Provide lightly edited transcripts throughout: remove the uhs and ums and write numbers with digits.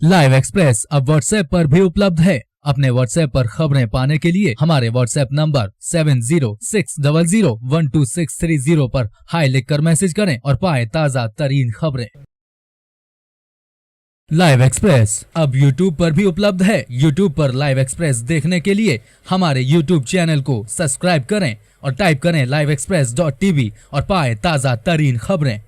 Live express अब WhatsApp पर भी उपलब्ध है। अपने व्हाट्सएप पर खबरें पाने के लिए हमारे व्हाट्सएप नंबर 7060012630 पर हाई लिखकर मैसेज करें और पाएं ताज़ा तरीन खबरें। लाइव एक्सप्रेस अब यूट्यूब पर भी उपलब्ध है। यूट्यूब पर लाइव एक्सप्रेस देखने के लिए हमारे यूट्यूब चैनल को सब्सक्राइब करें और टाइप करें liveexpress.tv और पाएं ताज़ा तरीन खबरें।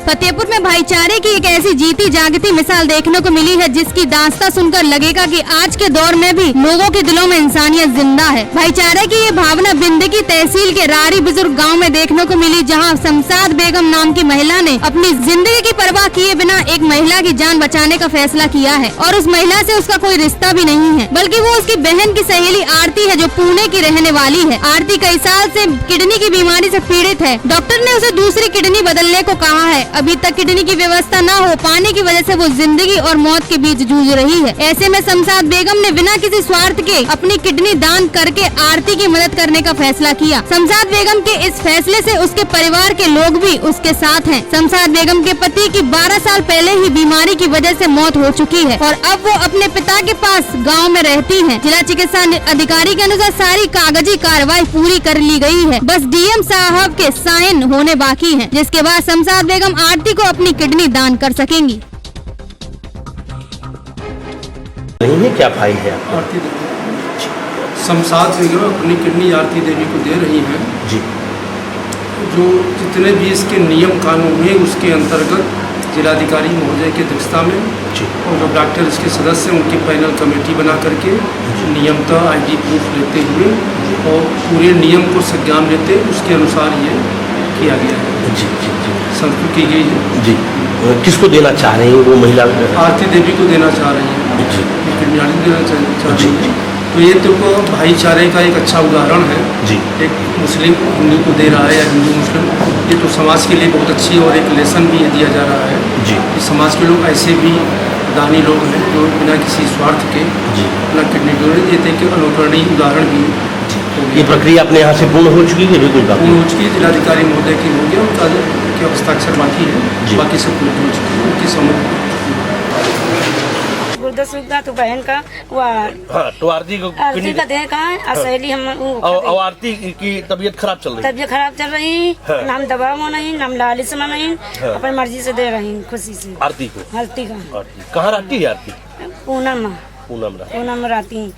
फतेहपुर में भाईचारे की एक ऐसी जीती जागती मिसाल देखने को मिली है जिसकी दास्तां सुनकर लगेगा कि आज के दौर में भी लोगों के दिलों में इंसानियत जिंदा है। भाईचारे की ये भावना बिंदकी तहसील के रारी बुजुर्ग गांव में देखने को मिली, जहां शमसाद बेगम नाम की महिला ने अपनी जिंदगी की परवाह किए बिना एक महिला की जान बचाने का फैसला किया है। और उस महिला से उसका कोई रिश्ता भी नहीं है, बल्कि वो उसकी बहन की सहेली आरती है, जो पुणे की रहने वाली है। आरती कई साल से किडनी की बीमारी से पीड़ित है। डॉक्टर ने उसे दूसरी किडनी बदलने को कहा है। अभी तक किडनी की व्यवस्था न हो पाने की वजह से वो जिंदगी और मौत के बीच जूझ रही है। ऐसे में शमसाद बेगम ने बिना किसी स्वार्थ के अपनी किडनी दान करके आरती की मदद करने का फैसला किया। शमसाद बेगम के इस फैसले से उसके परिवार के लोग भी उसके साथ हैं। शमसाद बेगम के पति की 12 साल पहले ही बीमारी की वजह से मौत हो चुकी है और अब वो अपने पिता के पास गाँव में रहती है। जिला चिकित्सा अधिकारी के अनुसार सारी कागजी कार्रवाई पूरी कर ली गई है, बस डीएम साहब के साइन होने बाकी है, जिसके बाद शमसाद बेगम आरती को अपनी किडनी दान कर सकेंगी। नहीं है, क्या फाइल है आरती देवी शमसाद बेगम अपनी किडनी आरती देवी को दे रही हैं जी। जो जितने भी इसके नियम कानून हैं उसके अंतर्गत जिलाधिकारी महोदय की अध्यक्षता में जी और जो डॉक्टर इसके सदस्य हैं उनकी पैनल कमेटी बना करके नियमतः आईडी प्रूफ लेते हुए और पूरे नियम को संज्ञान लेते उसके अनुसार ये किया गया है। जी जी जी संस्तुत की गई है जी। किसको देना चाह रही हैं वो महिला? आरती देवी को देना चाह रही है जी। किडनी देना चाह जी रही है। तो ये तो भाईचारे का एक अच्छा उदाहरण है जी। एक मुस्लिम हिंदू को दे रहा है या हिंदू मुस्लिम, ये तो समाज के लिए बहुत अच्छी और एक लेसन भी ये दिया जा रहा है जी। कि समाज के लोग ऐसे भी दानी लोग हैं जो बिना किसी स्वार्थ के जी अपना किडनी डोनेट देते हैं कि अनुकरणीय उदाहरण भी है। ये प्रक्रिया अपने यहाँ से पूर्ण हो चुकी है? बिल्कुल पूर्ण हो चुकी है। जिलाधिकारी महोदय की हो गया, उनका के हस्ताक्षर बाकी है, बाकी सब पूर्ण हो चुकी है। उनकी समझ गुर्दा तो बहन का हाँ, तो आरती को आरती का देह कहाँ है? सहेली हम और आरती की तबीयत खराब चल रही है। तबीयत खराब चल रही है, नाम दबाव में नहीं, नाम लालिश में नहीं, अपनी मर्जी से दे रही खुशी से आरती को। आरती का कहाँ रहती है आरती? पूनम पूनम में रहती है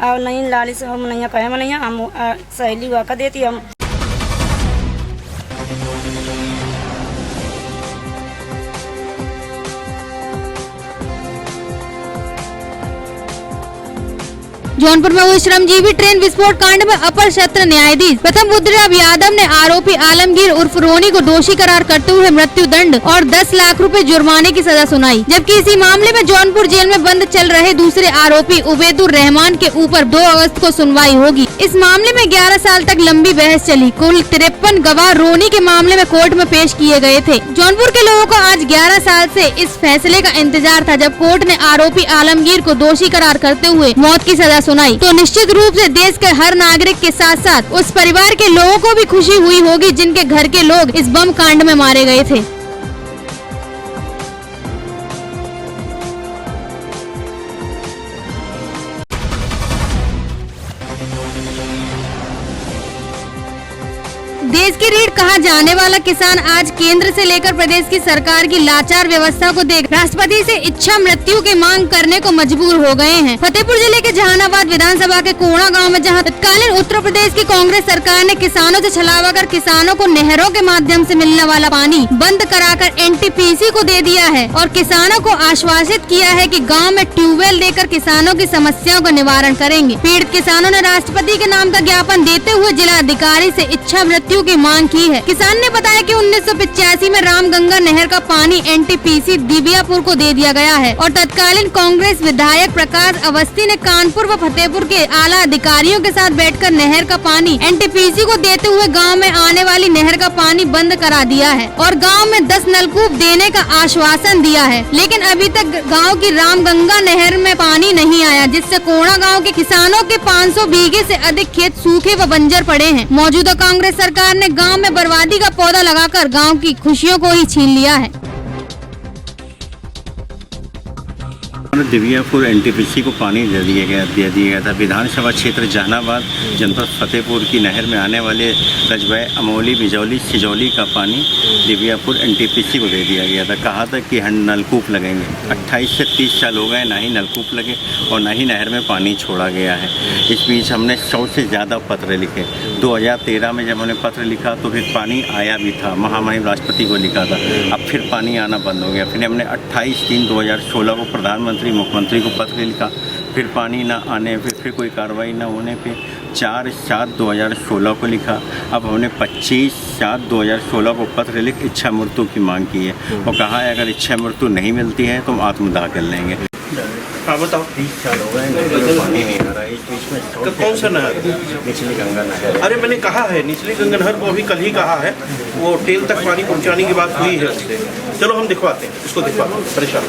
और नहीं लालिश हम नहीं कहे में नहीं, हम सहेली हुआ का देती हम। जौनपुर में हुई श्रमजीवी ट्रेन विस्फोट कांड में अपर सत्र न्यायाधीश प्रथम बुद्धराम यादव ने आरोपी आलमगीर उर्फ रोनी को दोषी करार करते हुए मृत्यु दंड और 10 लाख रुपए जुर्माने की सजा सुनाई। जबकि इसी मामले में जौनपुर जेल में बंद चल रहे दूसरे आरोपी उबैदुर रहमान के ऊपर 2 अगस्त को सुनवाई होगी। इस मामले में 11 साल तक लंबी बहस चली। कुल 53 गवाह रोनी के मामले में कोर्ट में पेश किए गए थे। जौनपुर के लोगों को आज 11 साल से इस फैसले का इंतजार था, जब कोर्ट ने आरोपी आलमगीर को दोषी करार करते हुए मौत की सजा सुनाई। तो निश्चित रूप से देश के हर नागरिक के साथ साथ उस परिवार के लोगों को भी खुशी हुई होगी जिनके घर के लोग इस बम कांड में मारे गए थे। देश की रीढ़ कहा जाने वाला किसान आज केंद्र से लेकर प्रदेश की सरकार की लाचार व्यवस्था को देख राष्ट्रपति से इच्छा मृत्यु की मांग करने को मजबूर हो गए हैं। फतेहपुर जिले के जहानाबाद विधानसभा के कोणा गांव में जहां तत्कालीन उत्तर प्रदेश की कांग्रेस सरकार ने किसानों से छलावा कर किसानों को नहरों के माध्यम से मिलने वाला पानी बंद कराकर NTPC को दे दिया है और किसानों को आश्वासित किया है कि गाँव में ट्यूबवेल देकर किसानों की समस्याओं का निवारण करेंगे। पीड़ित किसानों ने राष्ट्रपति के नाम का ज्ञापन देते हुए जिला अधिकारी से इच्छा मृत्यु की मांग की है। किसान ने बताया कि 1985 में रामगंगा नहर का पानी एनटीपीसी दिबियापुर को दे दिया गया है और तत्कालीन कांग्रेस विधायक प्रकाश अवस्थी ने कानपुर व फतेहपुर के आला अधिकारियों के साथ बैठकर नहर का पानी एनटीपीसी को देते हुए गांव में आने वाली नहर का पानी बंद करा दिया है और गांव में 10 नलकूप देने का आश्वासन दिया है, लेकिन अभी तक गांव की रामगंगा नहर में पानी नहीं आया, जिससे कोड़ा गांव के किसानों के 500 बीघे से अधिक खेत सूखे व बंजर पड़े हैं। मौजूदा कांग्रेस सरकार ने गांव में बर्बादी का पौधा लगाकर गांव की खुशियों को ही छीन लिया है। दिबियापुर एनटीपीसी को पानी दे दिया गया था। विधानसभा क्षेत्र जहानाबाद जनपद फतेहपुर की नहर में आने वाले रजबे, अमोली, बिजौली, सिजौली का पानी दिबियापुर एनटीपीसी को दे दिया गया था। कहा था कि हम नलकूप लगेंगे। 28 से 30 साल हो गए, ना ही नलकूप लगे और ना ही नहर में पानी छोड़ा गया है। इस बीच हमने 100 से ज़्यादा पत्र लिखे। 2013 में जब हमने पत्र लिखा तो फिर पानी आया भी था, महामहिम राष्ट्रपति को लिखा था। अब फिर पानी आना बंद हो गया। फिर हमने 28/3/2016 को प्रधानमंत्री, मुख्यमंत्री को पत्र लिखा, फिर पानी ना आने पे, फिर कोई कार्रवाई ना होने पे 4/7/2016 को लिखा। अब हमने 25/7/2016 को पत्र लिख इच्छा मृत्यु की मांग की है और कहा है अगर इच्छा मृत्यु नहीं मिलती है तो हम आत्मदाह कर लेंगे। हाँ बताओ। 30 साल हो गए, पानी नहीं आ रहा है। इस बीच में कौन सा नहर? निचली गंगा नहर। अरे मैंने कहा है निचली गंगा नहर को अभी कल ही कहा है, वो टेल तक पानी पहुंचाने की बात हुई है उससे। चलो हम दिखवाते हैं, इसको दिखवाते हैं, परेशान।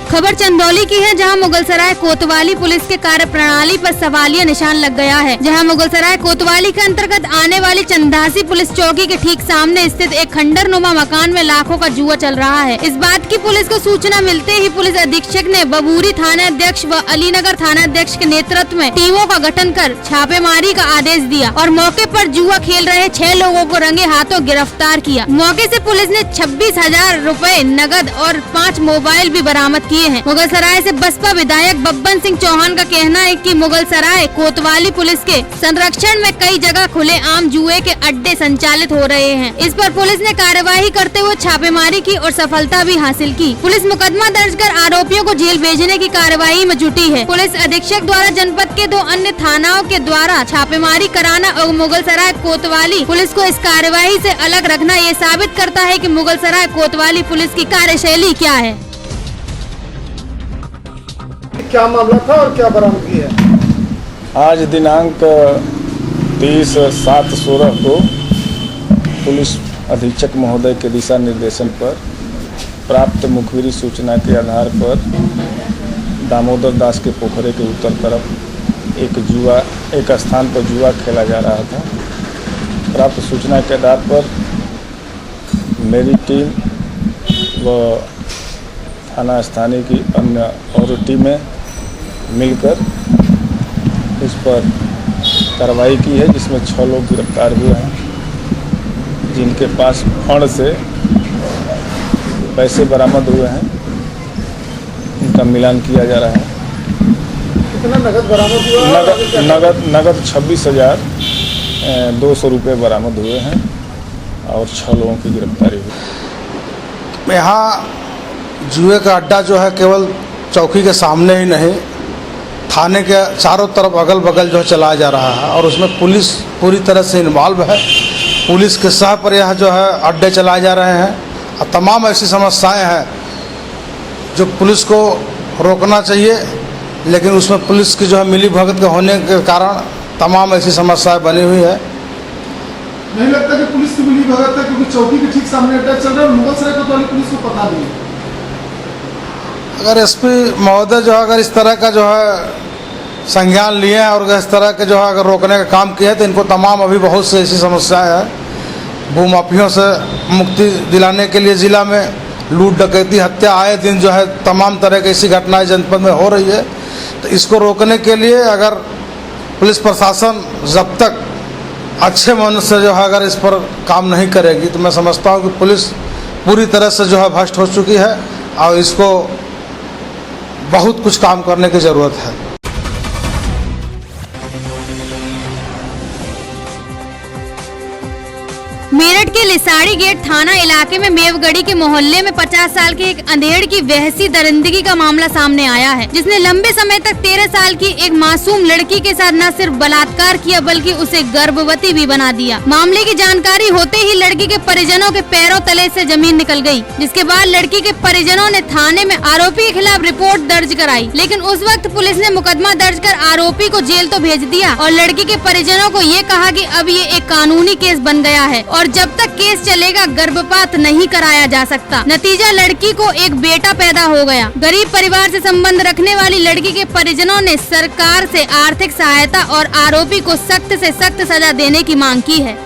खबर चंदौली की है, जहां मुगलसराय कोतवाली पुलिस के कार्य प्रणाली पर सवालिया निशान लग गया है। जहां मुगलसराय कोतवाली के अंतर्गत आने वाली चंदासी पुलिस चौकी के ठीक सामने स्थित एक खंडर नुमा मकान में लाखों का जुआ चल रहा है। इस बात की पुलिस को सूचना मिलते ही पुलिस अधीक्षक ने बबूरी थाना अध्यक्ष व अलीनगर थाना अध्यक्ष के नेतृत्व में टीमों का गठन कर छापेमारी का आदेश दिया और मौके पर जुआ खेल रहे 6 लोगों को रंगे हाथों गिरफ्तार किया। मौके से पुलिस ने 26,000 रुपए नगद और 5 मोबाइल भी बरामद किए हैं। मुगलसराय से बसपा विधायक बब्बन सिंह चौहान का कहना है कि मुगलसराय कोतवाली पुलिस के संरक्षण में कई जगह खुले आम जुए के अड्डे संचालित हो रहे हैं। इस पर पुलिस ने कार्यवाही करते हुए छापेमारी की और सफलता भी हासिल की। पुलिस मुकदमा दर्ज कर आरोपियों को जेल भेजने की कार्यवाही में जुटी है। पुलिस अधीक्षक द्वारा जनपद के 2 अन्य थानाओं के द्वारा छापेमारी कराना और मुगलसराय कोतवाली पुलिस को इस कार्यवाही से अलग रखना ये साबित करता है कि मुगलसराय कोतवाली पुलिस की कार्यशैली क्या है। क्या मामला था और क्या बरामदगी है? आज दिनांक 30/7/16 को पुलिस अधीक्षक महोदय के दिशा निर्देशन पर प्राप्त मुखबिरी सूचना के आधार पर दामोदर दास के पोखरे के उत्तर तरफ एक स्थान पर जुआ खेला जा रहा था। प्राप्त सूचना के आधार पर मेरी टीम व थाना स्थानीय की अन्य और टीमें मिलकर इस पर कार्रवाई की है, जिसमें 6 लोग गिरफ्तार हुए हैं, जिनके पास फंड से पैसे बरामद हुए हैं। उनका मिलान किया जा रहा है। कितना नगद बरामद हुआ? नगद 26,200 रुपये बरामद हुए हैं और 6 लोगों की गिरफ्तारी हुई। यहाँ जुए का अड्डा जो है केवल चौकी के सामने ही नहीं, थाने के चारों तरफ अगल बगल जो है चलाया जा रहा है और उसमें पुलिस पूरी तरह से इन्वॉल्व है। पुलिस के सह पर यह जो है अड्डे चलाए जा रहे हैं और तमाम ऐसी समस्याएं हैं जो पुलिस को रोकना चाहिए, लेकिन उसमें पुलिस की जो है मिली भगत के होने के कारण तमाम ऐसी समस्याएं बनी हुई है। नहीं लगता कि पुलिस की मिली भगत है, क्योंकि चौकी के ठीक सामने अटैक चल रहा है और मुगलसराय कोतवाली पुलिस को पता नहीं है। अगर एसपी महोदय जो है अगर इस तरह का जो है संज्ञान लिए हैं और इस तरह के जो है अगर रोकने का काम किया है तो इनको तमाम अभी बहुत से ऐसी समस्याएं हैं। भूमाफियों से मुक्ति दिलाने के लिए जिला में लूट डकैती हत्या आए दिन जो है तमाम तरह की ऐसी घटनाएं जनपद में हो रही है। तो इसको रोकने के लिए अगर पुलिस प्रशासन जब तक अच्छे मन से जो है अगर इस पर काम नहीं करेगी तो मैं समझता हूँ कि पुलिस पूरी तरह से जो है भ्रष्ट हो चुकी है और इसको बहुत कुछ काम करने की ज़रूरत है। मेरठ के लिसाड़ी गेट थाना इलाके में मेवगढ़ी के मोहल्ले में 50 साल के एक अंधेड़ की वहशी दरिंदगी का मामला सामने आया है, जिसने लंबे समय तक 13 साल की एक मासूम लड़की के साथ न सिर्फ बलात्कार किया बल्कि उसे गर्भवती भी बना दिया। मामले की जानकारी होते ही लड़की के परिजनों के पैरों तले से जमीन निकल गई, जिसके बाद लड़की के परिजनों ने थाने में आरोपी के खिलाफ रिपोर्ट दर्ज कराई, लेकिन उस वक्त पुलिस ने मुकदमा दर्ज कर आरोपी को जेल तो भेज दिया और लड़की के परिजनों को ये कहा कि अब ये एक कानूनी केस बन गया है और जब तक केस चलेगा गर्भपात नहीं कराया जा सकता। नतीजा लड़की को एक बेटा पैदा हो गया। गरीब परिवार से संबंध रखने वाली लड़की के परिजनों ने सरकार से आर्थिक सहायता और आरोपी को सख्त से सख्त सजा देने की मांग की है।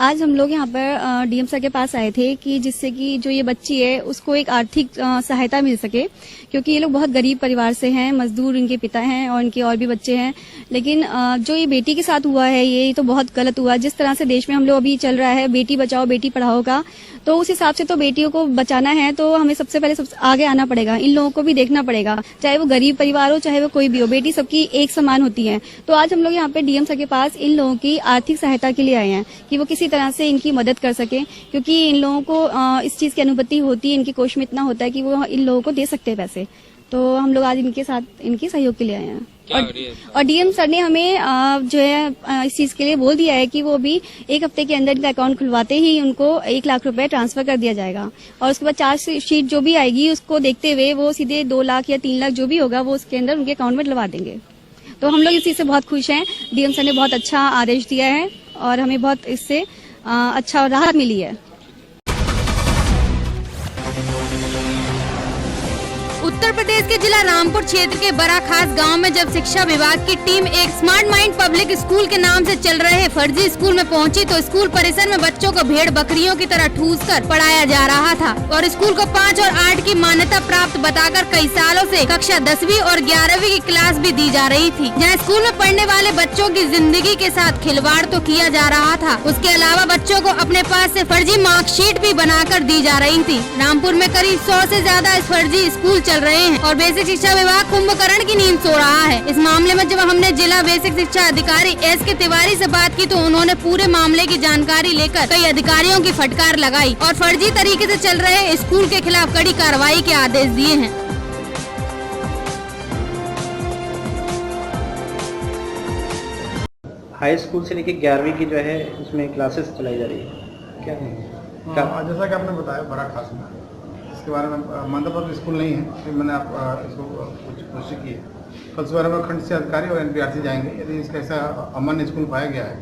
आज हम लोग यहाँ पर डीएम सर के पास आए थे कि जिससे कि जो ये बच्ची है उसको एक आर्थिक सहायता मिल सके, क्योंकि ये लोग बहुत गरीब परिवार से हैं, मजदूर इनके पिता हैं और इनके और भी बच्चे हैं। लेकिन जो ये बेटी के साथ हुआ है ये तो बहुत गलत हुआ। जिस तरह से देश में हम लोग अभी चल रहा है बेटी बचाओ बेटी पढ़ाओ का, तो उस हिसाब से तो बेटियों को बचाना है तो हमें सबसे पहले आगे आना पड़ेगा। इन लोगों को भी देखना पड़ेगा, चाहे वो गरीब परिवार हो चाहे वो कोई भी हो, बेटी सबकी एक समान होती है। तो आज हम लोग यहाँ पे डीएम सर के पास इन लोगों की आर्थिक सहायता के लिए आए हैं कि वो किसी तरह से इनकी मदद कर सके, क्योंकि इन लोगों को इस चीज की अनुभूति होती है, इनके कोष में इतना होता है कि वो इन लोगों को दे सकते हैं पैसे। तो हम लोग आज इनके साथ इनके सहयोग के लिए आए हैं और डीएम सर ने हमें जो है इस चीज के लिए बोल दिया है कि वो भी एक हफ्ते के अंदर इनका अकाउंट खुलवाते ही उनको 1 लाख रुपए ट्रांसफर कर दिया जाएगा और उसके बाद चार्जशीट जो भी आएगी उसको देखते हुए वो सीधे 2 लाख या 3 लाख जो भी होगा वो उसके अंदर उनके अकाउंट में डलवा देंगे। तो हम लोग इस चीज से बहुत खुश हैं। डीएम सर ने बहुत अच्छा आदेश दिया है और हमें बहुत इससे अच्छा राहत मिली है। उत्तर प्रदेश के जिला रामपुर क्षेत्र के बड़ा खास गांव में जब शिक्षा विभाग की टीम एक स्मार्ट माइंड पब्लिक स्कूल के नाम से चल रहे फर्जी स्कूल में पहुंची तो स्कूल परिसर में बच्चों को भेड़ बकरियों की तरह ठूसकर पढ़ाया जा रहा था और स्कूल को 5 और 8 की मान्यता प्राप्त बताकर कई सालों से कक्षा 10वीं और 11वीं की क्लास भी दी जा रही थी, जहाँ स्कूल में पढ़ने वाले बच्चों की जिंदगी के साथ खिलवाड़ तो किया जा रहा था, उसके अलावा बच्चों को अपने पास से फर्जी मार्कशीट भी बनाकर दी जा रही थी। रामपुर में करीब 100 से ज्यादा फर्जी स्कूल चल रहे हैं और बेसिक शिक्षा विभाग कुंभकर्ण की नींद सो रहा है। इस मामले में जब हमने जिला बेसिक शिक्षा अधिकारी एस.के. तिवारी से बात की तो उन्होंने पूरे मामले की जानकारी लेकर कई अधिकारियों की फटकार लगाई और फर्जी तरीके से चल रहे स्कूल के खिलाफ कड़ी कार्रवाई के आदेश दिए हैं। हाई स्कूल से लेकर 11वीं की जो है उसमें क्लासेस चलाई जा रही है, क्या है? जैसा कि आपने बताया बड़ा खास में इसके बारे में मान्यता प्राप्त स्कूल नहीं है, फिर मैंने इसको कुछ कोशिश की है। कल इस बारे में खंड से अधिकारी और एनपीआरसी जाएंगे। यदि इसका ऐसा अमान्य स्कूल पाया गया है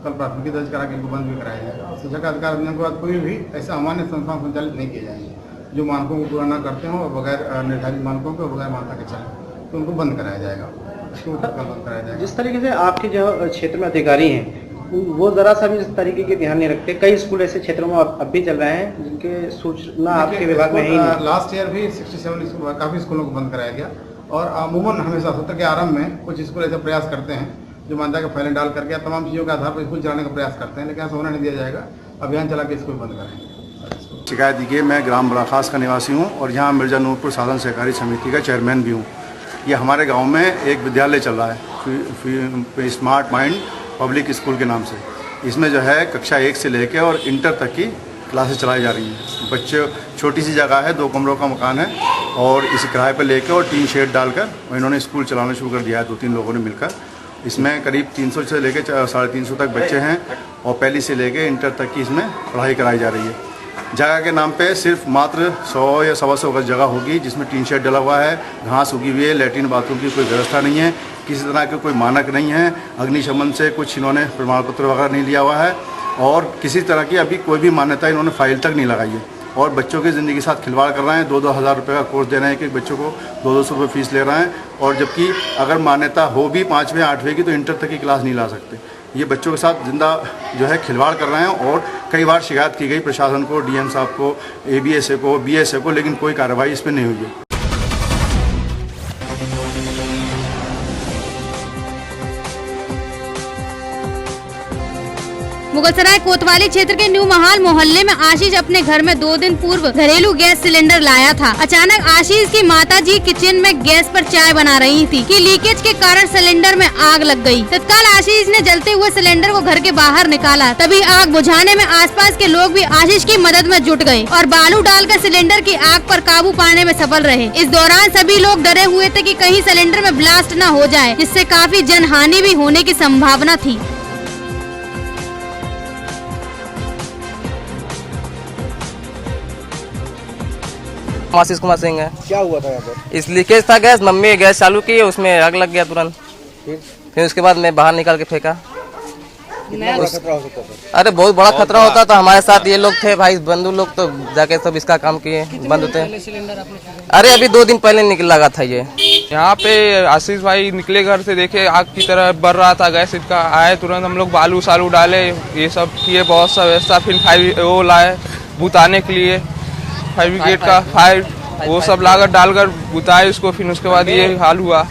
कल प्राथमिकी दर्ज करा के इनको बंद भी कराया जाएगा। शिक्षा का अधिकार अधिनियम के बाद कोई भी ऐसा अमान्य संस्थान संचालित नहीं किए जाएंगे जो मानकों को पूरा न करते हों और बगैर निर्धारित मानकों के बगैर मान्यता के चले तो उनको बंद कराया जाएगा, इसके ऊपर बंद कराया जाएगा। जिस तरीके से आपके जो क्षेत्र में अधिकारी हैं वो जरा सा भी इस तरीके के ध्यान नहीं रखते। कई स्कूल ऐसे क्षेत्रों में अब भी चल रहे हैं जिनके सूचना आपके विभाग में है ही नहीं। लास्ट ईयर भी 67 स्कूल काफ़ी स्कूलों को बंद कराया गया और अमूमन हमेशा सत्र के आरंभ में कुछ स्कूल ऐसा प्रयास करते हैं जो मान्यता के फाइलें डाल करके तमाम चीज़ों के आधार पर स्कूल चलाने का प्रयास करते हैं, लेकिन ऐसा होने नहीं दिया जाएगा। अभियान चला के स्कूल बंद करेंगे। शिकायत दी गई, मैं ग्राम बड़ाखास का निवासी हूँ और यहाँ मिर्जा नूरपुर साधन सहकारी समिति का चेयरमैन भी हूँ। ये हमारे गाँव में एक विद्यालय चल रहा है स्मार्ट माइंड पब्लिक स्कूल के नाम से। इसमें जो है कक्षा 1 से लेकर और इंटर तक की क्लासेस चलाई जा रही हैं। बच्चे छोटी सी जगह है, 2 कमरों का मकान है और इसे किराए पर लेकर और टीन शेड डालकर इन्होंने स्कूल चलाना शुरू कर दिया है 2-3 लोगों ने मिलकर। इसमें करीब 300 से लेकर 350 तक बच्चे हैं और पहली से लेकर इंटर तक की इसमें पढ़ाई कराई जा रही है। जगह के नाम पे सिर्फ मात्र 100 या 125 गज जगह होगी जिसमें टीन शेड डला हुआ है, घास उगी हुई है, लैट्रिन बाथरूम की कोई व्यवस्था नहीं है, किसी तरह के कोई मानक नहीं है, अग्निशमन से कुछ इन्होंने प्रमाण पत्र वगैरह नहीं लिया हुआ है और किसी तरह की अभी कोई भी मान्यता इन्होंने फाइल तक नहीं लगाई है और बच्चों की ज़िंदगी के साथ खिलवाड़ कर रहे हैं। 2-2 हज़ार रुपये का कोर्स दे रहे हैं, एक बच्चों को 200-200 रुपये फीस ले रहे हैं और जबकि अगर मान्यता हो भी 5वीं 8वीं की तो इंटर तक की क्लास नहीं ला सकते। ये बच्चों के साथ जिंदा जो है खिलवाड़ कर रहे हैं और कई बार शिकायत की गई प्रशासन को, डीएम साहब को, एबीएसए को, बीएसए को, लेकिन कोई कार्रवाई इस पर नहीं हुई है। मुगलसराय कोतवाली क्षेत्र के न्यू महाल मोहल्ले में आशीष अपने घर में 2 दिन पूर्व घरेलू गैस सिलेंडर लाया था। अचानक आशीष की माताजी किचन में गैस पर चाय बना रही थी कि लीकेज के कारण सिलेंडर में आग लग गई। तत्काल आशीष ने जलते हुए सिलेंडर को घर के बाहर निकाला। तभी आग बुझाने में आसपास के लोग भी आशीष की मदद में जुट गए और बालू डालकर सिलेंडर की आग पर काबू पाने में सफल रहे। इस दौरान सभी लोग डरे हुए थे कि कहीं सिलेंडर में ब्लास्ट न हो जाए, जिससे काफी जनहानि भी होने की संभावना थी। आशीष कुमार सिंह है। क्या हुआ था यहाँ पर? इस लीकेज था गैस, मम्मी गैस चालू की, उसमें आग लग गया तुरंत। फिर उसके बाद मैं बाहर निकाल के फेंका। कितना बड़ा खतरा हो सकता था? अरे बहुत बड़ा खतरा होता था। हमारे साथ ये लोग थे भाई बंधु लोग, तो जाके सब इसका काम किए बंद होते। अरे अभी 2 दिन पहले निकल लगा था ये। यहाँ पे आशीष भाई निकले घर से, देखे आग की तरह बढ़ रहा था गैस इनका। आए तुरंत हम लोग बालू सालू डाले, ये सब किए बहुत सा व्यवस्था। फिर वो लाए बुताने के लिए, फायर ब्रिगेड का फायर वो सब लागत डालकर बुताए उसको। फिर उसके बाद ये हाल हुआ।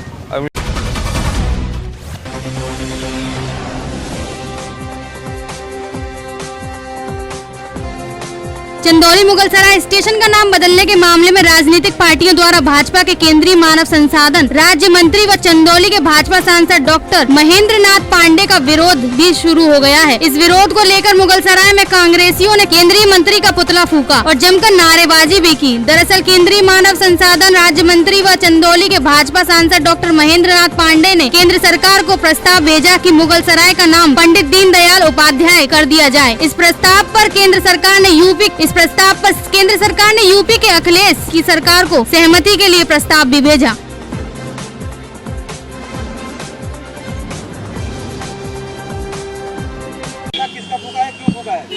चंदौली मुगलसराय स्टेशन का नाम बदलने के मामले में राजनीतिक पार्टियों द्वारा भाजपा के केंद्रीय मानव संसाधन राज्य मंत्री व चंदौली के भाजपा सांसद डॉक्टर महेंद्र नाथ पांडे का विरोध भी शुरू हो गया है। इस विरोध को लेकर मुगलसराय में कांग्रेसियों ने केंद्रीय मंत्री का पुतला फूका और जमकर नारेबाजी भी की। दरअसल केंद्रीय मानव संसाधन राज्य मंत्री व चंदौली के भाजपा सांसद डॉक्टर महेंद्र नाथ पांडे ने केंद्र सरकार को प्रस्ताव भेजा कि मुगलसराय का नाम पंडित दीनदयाल उपाध्याय कर दिया जाए। इस प्रस्ताव पर केंद्र सरकार ने यूपी के अखिलेश की सरकार को सहमति के लिए प्रस्ताव भी भेजा।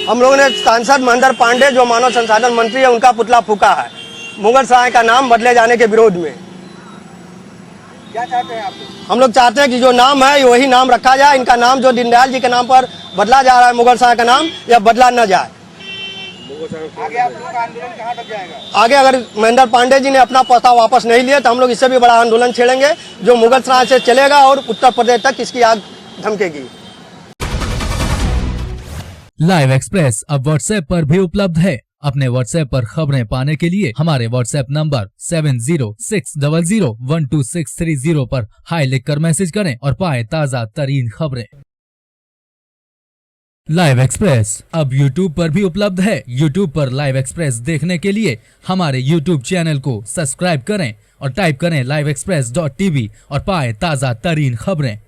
हम लोगों ने सांसद महेंद्र पांडे जो मानव संसाधन मंत्री है उनका पुतला फूका है मुगलसराय का नाम बदले जाने के विरोध में। क्या चाहते हैं आप? हम लोग चाहते हैं कि जो नाम है वही नाम रखा जाए। इनका नाम जो दीनदयाल जी के नाम पर बदला जा रहा है मुगलसराय का नाम, यह बदला न जाए। आगे आप लोगों का आंदोलन कहाँ तक जाएगा? आगे अगर महेंद्र पांडे जी ने अपना प्रस्ताव वापस नहीं लिया तो हम लोग इससे भी बड़ा आंदोलन छेड़ेंगे जो मुगलसराय से चलेगा और उत्तर प्रदेश तक इसकी आग धमकेगी। लाइव एक्सप्रेस अब व्हाट्सएप पर भी उपलब्ध है। अपने व्हाट्सएप पर खबरें पाने के लिए हमारे व्हाट्सएप नंबर 7060001260 पर हाई लिखकर मैसेज करें और पाएं ताज़ा तरीन खबरें। लाइव एक्सप्रेस अब YouTube पर भी उपलब्ध है। YouTube पर लाइव एक्सप्रेस देखने के लिए हमारे YouTube चैनल को सब्सक्राइब करें और टाइप करें livexpress.tv और पाएं ताज़ा तरीन खबरें।